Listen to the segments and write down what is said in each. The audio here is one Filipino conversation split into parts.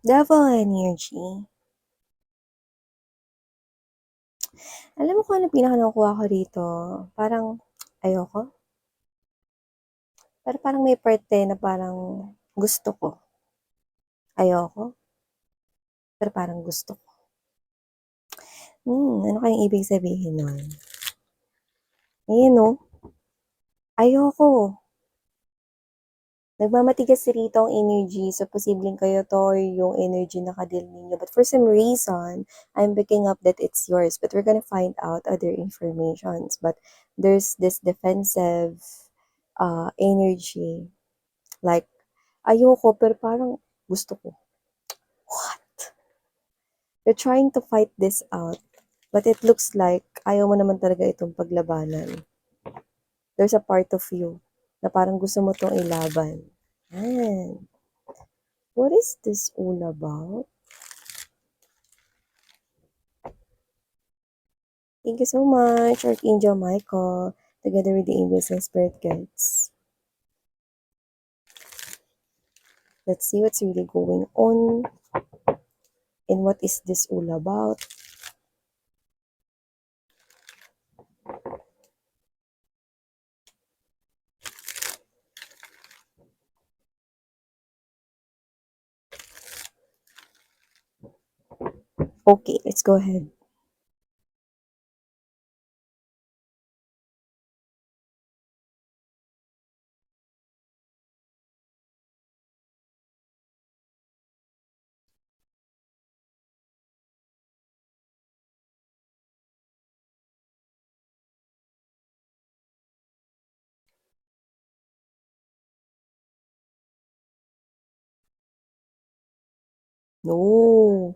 Devil energy. Alam mo kung ano pinaka nakukuha ko dito? Parang ayoko, pero parang may parte na parang gusto ko. Ayoko, pero parang gusto ko. Ano kayang ibig sabihin nun? Ayan 'no, ayoko. Nagmamatigas rito ang energy, so posibleng kayo 'to or yung energy na ka-deal ninyo. But for some reason, I'm picking up that it's yours, but we're gonna find out other informations. But there's this defensive energy, like ayoko pero parang gusto ko. What? You're trying to fight this out, but it looks like ayaw mo naman talaga itong paglabanan. There's a part of you na parang gusto mo 'tong ilaban. Yan. What is this all about? Thank you so much, Archangel Michael, together with the angels and spirit guides. Let's see what's really going on and what is this all about. Okay, let's go ahead. No.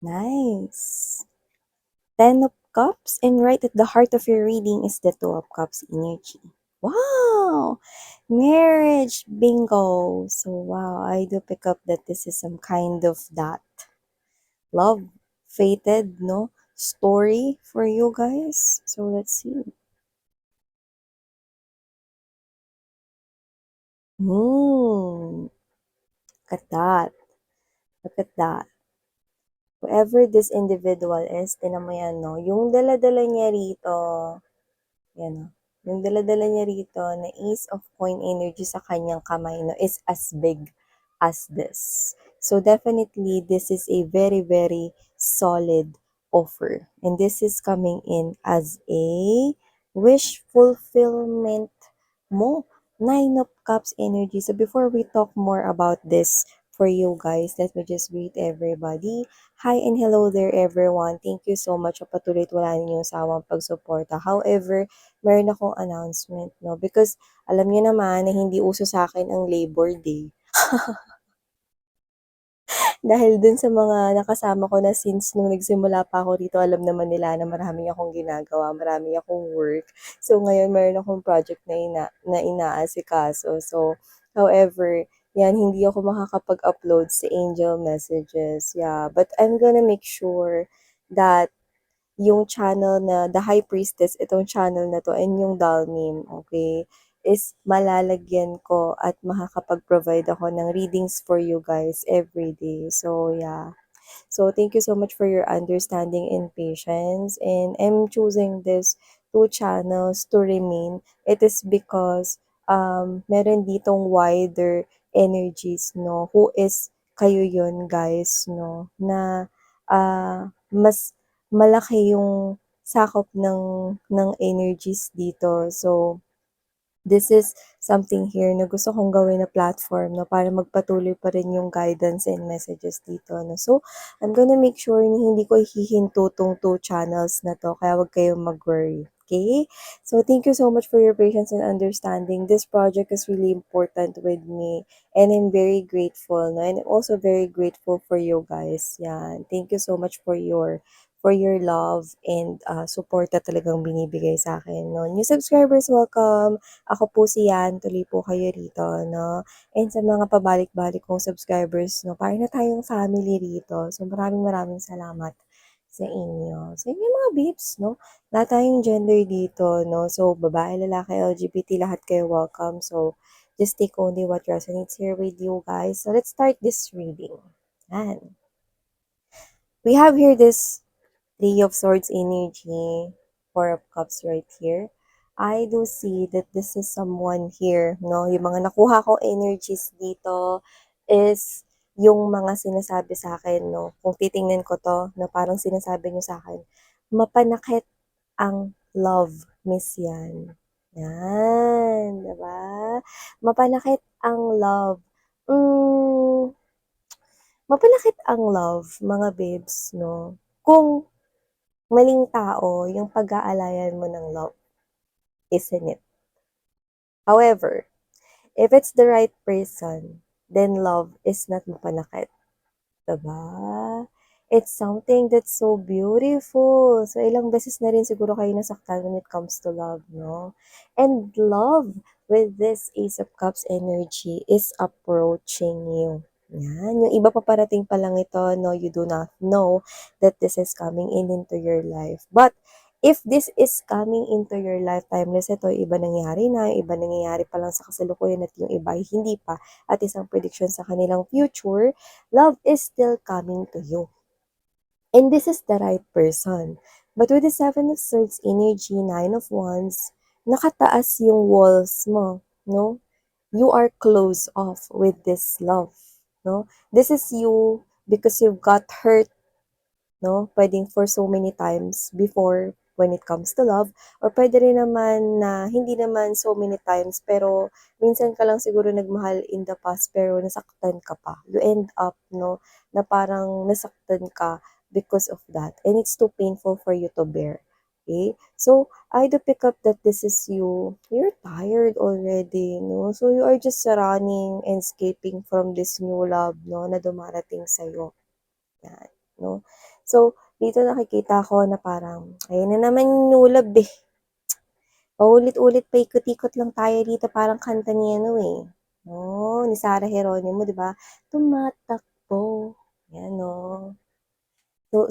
Nice. 10 of Cups, and right at the heart of your reading is the Two of Cups energy. Wow! Marriage bingo. So, wow, I do pick up that this is some kind of that love fated, no, story for you guys. So, let's see. Look at that. Look at that. Whoever this individual is, tinan mo yan, no? Yung dala-dala niya rito, yan, no? Yung dala-dala niya rito na Ace of Coin energy sa kanyang kamay, no, is as big as this. So, definitely, this is a very, very solid offer. And this is coming in as a wish fulfillment mo. Nine of Cups energy. So, before we talk more about this for you guys, let me just greet everybody. Hi and hello there everyone. Thank you so much sa patuloy at wala ninyong sawang pagsuporta. However, meron akong announcement, no? Because alam niyo naman na hindi uso sa akin ang Labor Day. Dahil dun sa mga nakasama ko na since nung nagsimula pa ako dito, alam naman nila na marami akong ginagawa, marami akong work. So, ngayon meron akong project na inaasikaso. So, however, yan, hindi ako makakapag-upload sa angel messages. Yeah, but I'm gonna make sure that yung channel na The High Priestess, itong channel na to, and yung Dalnim, okay, is malalagyan ko at makakapag-provide ako ng readings for you guys every day. So, yeah. So, thank you so much for your understanding and patience. And I'm choosing this two channels to remain. It is because meron ditong wider energies, no? Who is kayo yun, guys, no? Na mas malaki yung sakop ng energies dito. So, this is something here na gusto kong gawin na platform, no, para magpatuloy pa rin yung guidance and messages dito, no. So, I'm gonna make sure na hindi ko hihinto tong two channels na to, kaya wag kayong mag-worry. Okay? So, thank you so much for your patience and understanding. This project is really important with me, and I'm very grateful, no? And I'm also very grateful for you guys. Yan. Thank you so much for your love and support na talagang binibigay sa akin, no? New subscribers, welcome! Ako po si Yan, tuloy po kayo rito, no? And sa mga pabalik-balik kong subscribers, no, parang na tayong family rito. So, maraming maraming salamat sa inyo. Sa inyo mga babes, no? Lahat tayong gender dito, no? So, babae, lalaki, LGBT, lahat kayo welcome. So, Just take only what resonates here with you guys. So let's start this reading. Yan. We have here this Three of Swords energy, Four of Cups right here. I do see that this is someone here, no? Yung mga nakuha ko energies dito is yung mga sinasabi sa akin, no? Kung titingnan ko to, na parang sinasabi nyo sa akin, mapanakit ang love, Miss Yan. Yan, diba? Mapanakit ang love. Mapanakit ang love, mga babes, no? Kung maling tao yung pag-aalayan mo ng love, isn't it? However, if it's the right person, then love is not mapanakit. Diba? It's something that's so beautiful. So, ilang beses na rin siguro kayo nasaktan when it comes to love, no? And love with this Ace of Cups energy is approaching you. Yan. Yung iba paparating pa lang ito, no? You do not know that this is coming in into your life. But, if this is coming into your life, timeless ito, iba nangyari na, yung iba nangyayari pa lang sa kasalukuyan at yung iba hindi pa, at isang prediction sa kanilang future, love is still coming to you. And this is the right person. But with the Seven of Swords energy, Nine of Wands, nakataas yung walls mo, no? You are closed off with this love, no? This is you because you've got hurt, no? Pwedeng for so many times before when it comes to love, or pwede rin naman na hindi naman so many times, pero minsan ka lang siguro nagmahal in the past, pero nasaktan ka pa. You end up, no, na parang nasaktan ka because of that. And it's too painful for you to bear. Okay? So, I do pick up that this is you. You're tired already, no? So, you are just running and escaping from this new love, no, na dumarating sa'yo. Yan, no? So, dito nakikita ko na parang, ayun na naman yung new love eh. Paulit-ulit, paikot-ikot lang tayo dito, parang kanta ni ano eh. No, ni Sarah Geronimo, di ba? Tumatakbo. Yan, no.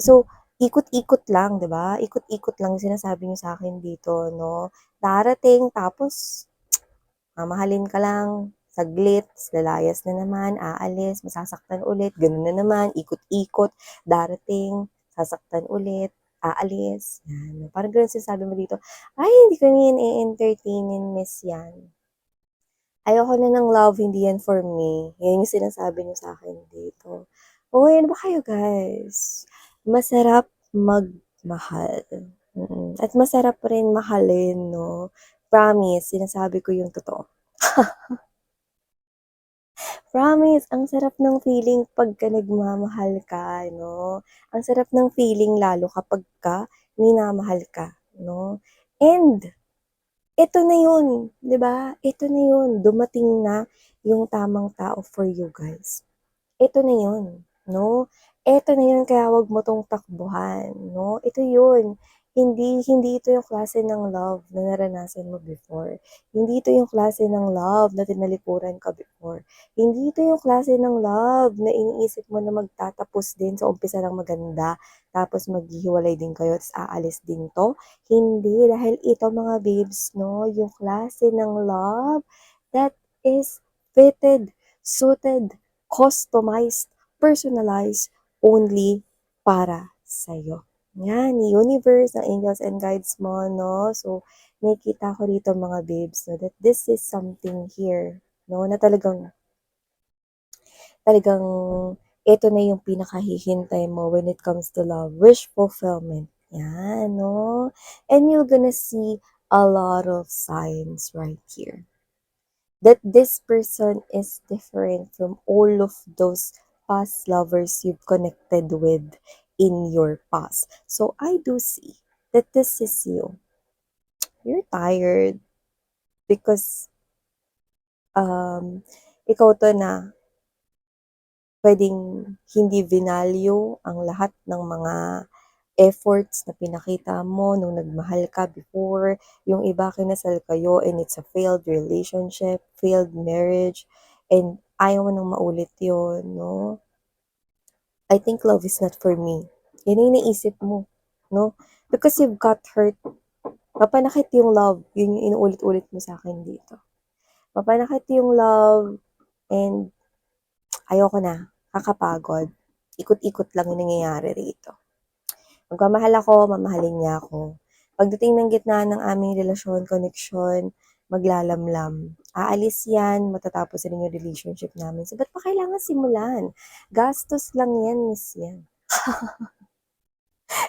So, ikot-ikot lang, di ba? Ikot-ikot lang yung sinasabi niyo sa akin dito, no? Darating, tapos, mamahalin ka lang, saglit, lalayas na naman, aalis, masasaktan ulit, ganun na naman, ikot-ikot, darating, sasaktan ulit, aalis. Yan. Parang ganun sinasabi mo dito, ay, hindi ko niyan i-entertainin, miss yan. Ayoko na ng love, hindi yan for me. Yan yung sinasabi niyo sa akin dito. O, ano ba kayo, guys? Masarap magmahal. At masarap rin mahalin, no? Promise, sinasabi ko yung totoo. Promise, ang sarap ng feeling pagka nagmamahal ka, no? Ang sarap ng feeling lalo kapag ka minamahal ka, no? And, ito na yun, di ba? Ito na yun, dumating na yung tamang tao for you guys. Ito na yun, no? Ito na yun, kaya wag mo tong takbuhan, no? Ito yun. Hindi ito yung klase ng love na naranasan mo before. Hindi ito yung klase ng love na tinalikuran ka before. Hindi ito yung klase ng love na iniisip mo na magtatapos din sa umpisa ng maganda, tapos maghihiwalay din kayo, tapos aalis din to. Hindi, dahil ito mga babes, no? Yung klase ng love that is fitted, suited, customized, personalized only para sa'yo. Yan, ni universe, ng angels and guides mo, no? So, nakikita ko rito mga babes, no, that this is something here, no, na talagang ito na yung pinakahihintay mo when it comes to love, wish fulfillment. Yan, no? And you're gonna see a lot of signs right here that this person is different from all of those past lovers you've connected with in your past. So I do see that this is you. You're tired because ikaw to na pwedeng hindi vinalyo ang lahat ng mga efforts na pinakita mo nung nagmahal ka before. Yung iba kinasal kayo and it's a failed relationship, failed marriage, and ayaw mo nang maulit yun, no? I think love is not for me. Yan yung iniisip mo, no? Because you've got hurt. Mapanakit yung love, yun yung inuulit-ulit mo sa akin dito. Mapanakit yung love and ayoko na, kakapagod. Ikot-ikot lang yung nangyayari rito. Magmamahal ako, mamahalin niya ako. Pagdating ng gitna ng aming relasyon, koneksyon, maglalamlam. Aalis yan, matatapos rin yung relationship namin. So, ba't pa kailangan simulan? Gastos lang yan, miss yan.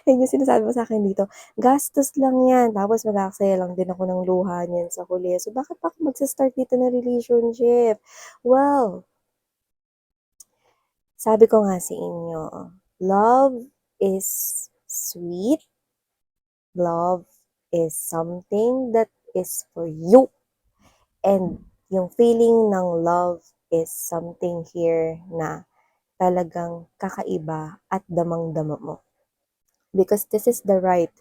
Yan yung sinasabi mo sa akin dito. Gastos lang yan. Tapos mag-aaksaya lang din ako ng luha niyan sa huli. So, bakit pa ako magsa-start dito ng relationship? Well, sabi ko nga sa inyo, love is sweet. Love is something that is for you. And yung feeling ng love is something here na talagang kakaiba at damang-dama mo. Because this is the right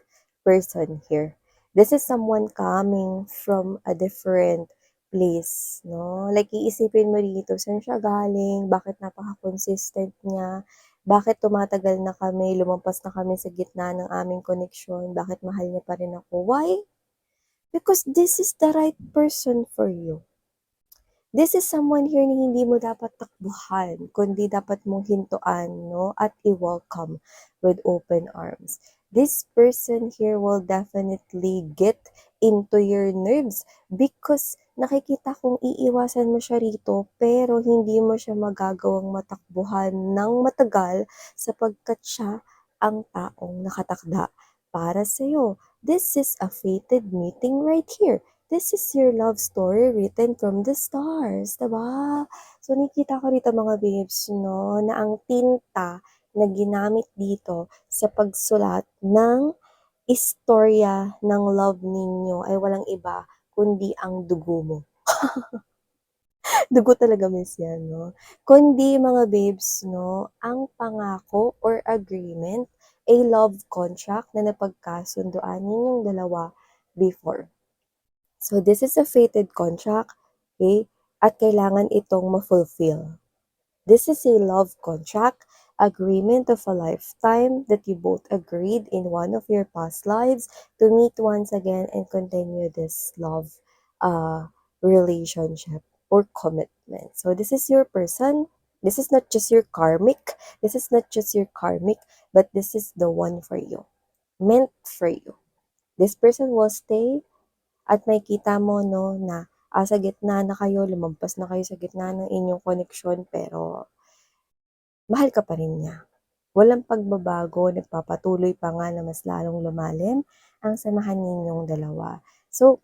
person here. This is someone coming from a different place, no? Like, iisipin mo dito, saan siya galing? Bakit napaka-consistent niya? Bakit tumatagal na kami, lumampas na kami sa gitna ng aming koneksyon? Bakit mahal niya pa rin ako? Why? Because this is the right person for you. This is someone here na hindi mo dapat takbuhan, kundi dapat mong hintuan, no? At i-welcome with open arms. This person here will definitely get into your nerves because nakikita kong iiwasan mo siya rito pero hindi mo siya magagawang matakbuhan ng matagal sapagkat siya ang taong nakatakda para sa'yo. This is a fated meeting right here. This is your love story written from the stars, diba? So, nakikita ko rito mga babes, no, na ang tinta na ginamit dito sa pagsulat ng istorya ng love ninyo ay walang iba kundi ang dugo mo. Dugo talaga, miss yan, no? Kundi mga babes, no, ang pangako or agreement, a love contract na napagkasunduan ninyong dalawa before. So, this is a fated contract, okay? At kailangan itong ma-fulfill. This is a love contract, agreement of a lifetime that you both agreed in one of your past lives to meet once again and continue this love relationship or commitment. So, this is your person. This is not just your karmic. This is not just your karmic, but this is the one for you. Meant for you. This person will stay at makikita mo, no, na sa gitna na kayo, lumampas na kayo sa gitna ng inyong koneksyon, pero mahal ka pa rin niya. Walang pagbabago, nagpapatuloy pa nga na mas lalong lumalim ang samahan ninyong dalawa. So,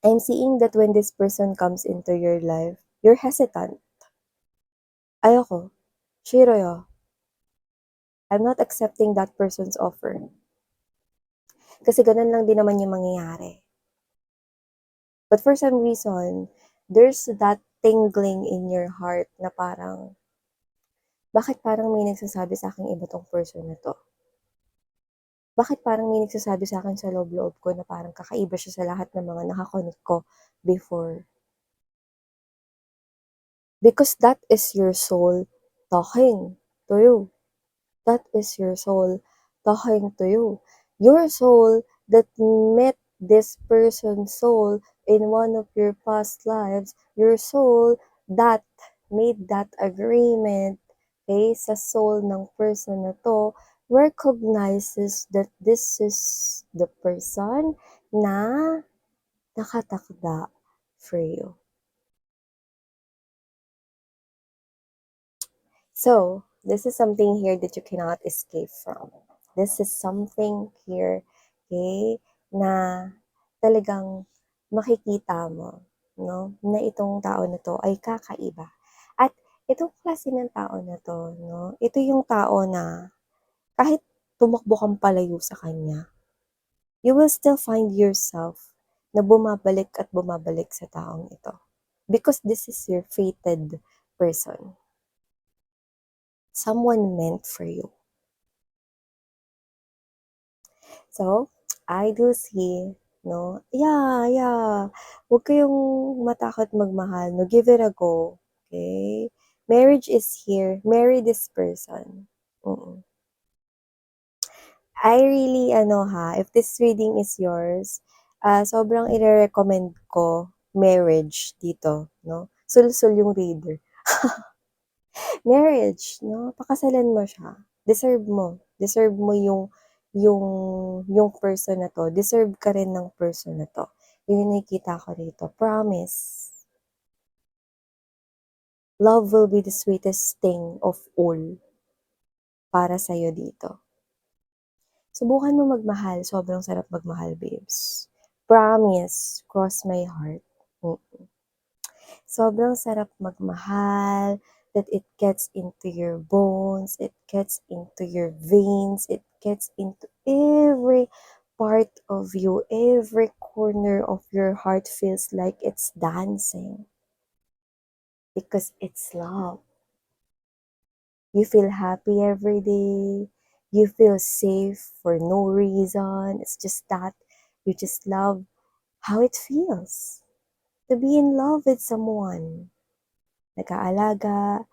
I'm seeing that when this person comes into your life, you're hesitant. Ayoko. Shiroyo. I'm not accepting that person's offer. Kasi ganun lang din naman yung mangyayari. But for some reason, there's that tingling in your heart na parang, bakit parang may nagsasabi sa akin iba tong person na to? Bakit parang may nagsasabi sa akin sa loob-loob ko na parang kakaiba siya sa lahat ng mga nakakonect ko before? Because that is your soul talking to you. That is your soul talking to you. Your soul that met this person's soul in one of your past lives, your soul that made that agreement, okay, sa soul ng person na to, recognizes that this is the person na nakatakda for you. So, this is something here that you cannot escape from. This is something here, okay, na talagang makikita mo, no, na itong tao na to ay kakaiba. At itong klase ng tao na to, no, ito yung tao na kahit tumakbo kang palayo sa kanya, you will still find yourself na bumabalik at bumabalik sa taong ito. Because this is your fated person. Someone meant for you. So, I do see, no? Yeah. Huwag kayong matakot magmahal, no? Give it a go, okay? Marriage is here. Marry this person. Mm. I really, if this reading is yours, sobrang i-recommend ko marriage dito, no? Sul-sul yung reader. Marriage, no? Pakasalan mo siya. Deserve mo. Deserve mo yung, yung person na to. Deserve ka rin ng person na to. Yun yung nakikita ko rito. Promise. Love will be the sweetest thing of all para sa'yo dito. Subukan mo magmahal. Sobrang sarap magmahal, babes. Promise. Cross my heart. Sobrang sarap magmahal, that it gets into your bones, it gets into your veins, it gets into every part of you, every corner of your heart feels like it's dancing because it's love. You feel happy every day. You feel safe for no reason. It's just that you just love how it feels to be in love with someone. Nag-aalaga,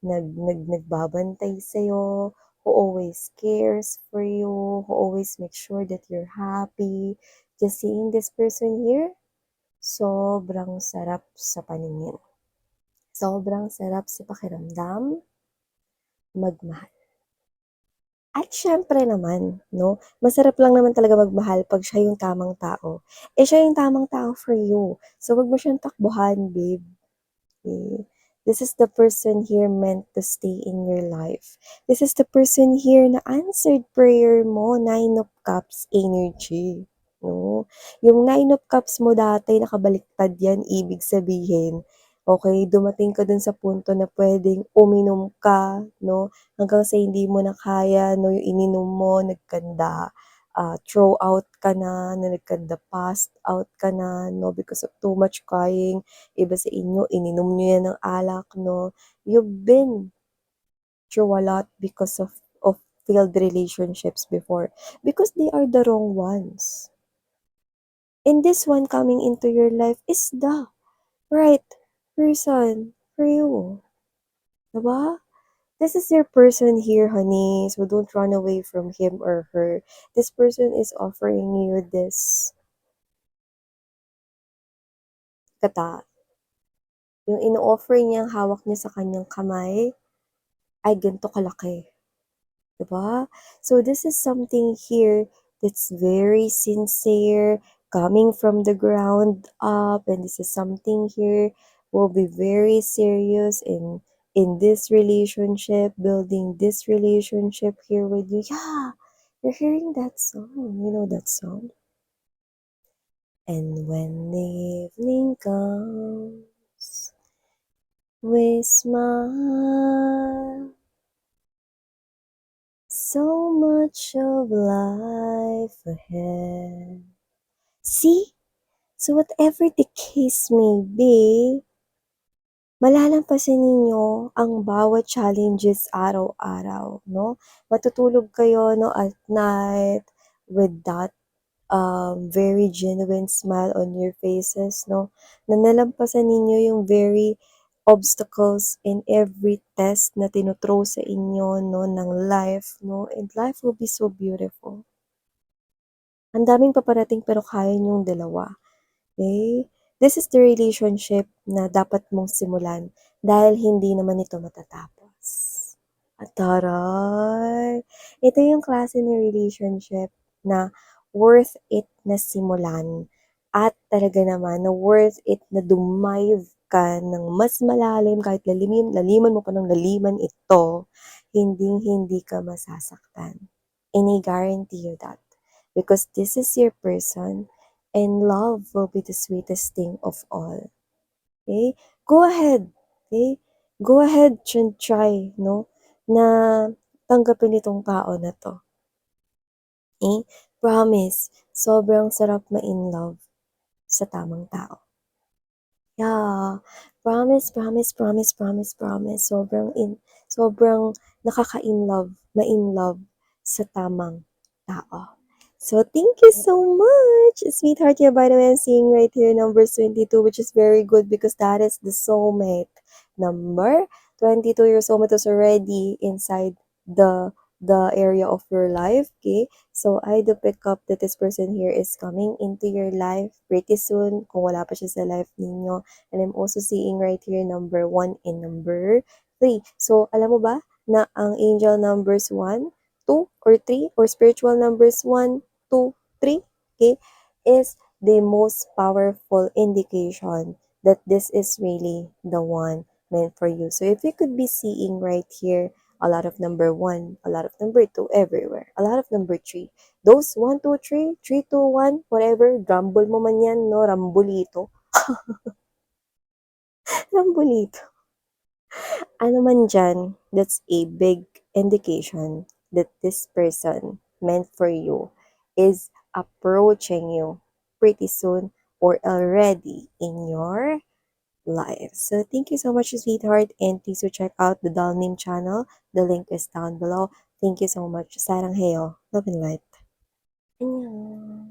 nagbabantay sa'yo, who always cares for you, who always makes sure that you're happy. Just seeing this person here, sobrang sarap sa paningin. Sobrang sarap sa pakiramdam, magmahal. At syempre naman, no, masarap lang naman talaga magmahal pag siya yung tamang tao. Eh, siya yung tamang tao for you. So, wag mo siyang takbuhan, babe. Okay? This is the person here meant to stay in your life. This is the person here na answered prayer mo, Nine of Cups energy. No? Yung Nine of Cups mo dati, nakabaliktad yan, ibig sabihin, okay, dumating ka dun sa punto na pwedeng uminom ka, no? Hanggang sa hindi mo na kaya, no? Yung ininom mo, nagkanda, throw out ka na nagkanda, passed out ka na, no? Because of too much crying. Iba sa inyo, ininom nyo yan ng alak, no? You've been through a lot because of failed relationships before. Because they are the wrong ones. And this one coming into your life is the right person for you. Diba? This is your person here, honey. So don't run away from him or her. This person is offering you this kata. Yung ino-offer niya, hawak niya sa kanyang kamay, ay ganito kalaki. Diba? So this is something here that's very sincere, coming from the ground up, and this is something here will be very serious in this relationship, building this relationship here with you. Yeah, you're hearing that song. You know that song? And when the evening comes, we smile. So much of life ahead. See? So whatever the case may be, malalampasan ninyo ang bawat challenges araw-araw, no? Matutulog kayo, no, at night with that very genuine smile on your faces, no? Na nalampasan ninyo yung very obstacles in every test na tinuthrow sa inyo, no, ng life, no? And life will be so beautiful. Ang daming paparating pero kaya niyong dalawa. Okay? This is the relationship na dapat mong simulan dahil hindi naman ito matatapos. At taray! Ito yung klase ng relationship na worth it na simulan at talaga naman na worth it na dumive ka ng mas malalim kahit laliman mo pa ng laliman ito, hindi ka masasaktan. And I guarantee you that. Because this is your person and love will be the sweetest thing of all. Okay? Go ahead. Okay? Go ahead and try, no? Na tanggapin itong tao na to. Okay? Promise, sobrang sarap ma-in love sa tamang tao. Yeah. Promise, promise, promise, promise, promise. Sobrang nakaka-in love, ma-in love sa tamang tao. So, thank you so much, sweetheart. Yeah, by the way, I'm seeing right here numbers 22, which is very good because that is the soulmate number. 22, your soulmate is already inside the the area of your life, okay? So, I do pick up that this person here is coming into your life pretty soon, kung wala pa siya sa life ninyo. And I'm also seeing right here number 1 and number 3. So, alam mo ba na ang angel numbers 1, 2, or 3, or spiritual numbers 1, 2, 3, okay, is the most powerful indication that this is really the one meant for you. So if you could be seeing right here a lot of number 1, a lot of number 2 everywhere, a lot of number 3, those 1, 2, 3, 3, 2, 1, whatever, rumble mo man yan, no, rambulito, rambulito. Ano man dyan, that's a big indication that this person meant for you is approaching you pretty soon or already in your life. So thank you so much, sweetheart, and please do check out the Dalnim channel. The link is down below. Thank you so much. Sarang heyo. Love and light. Annyeong.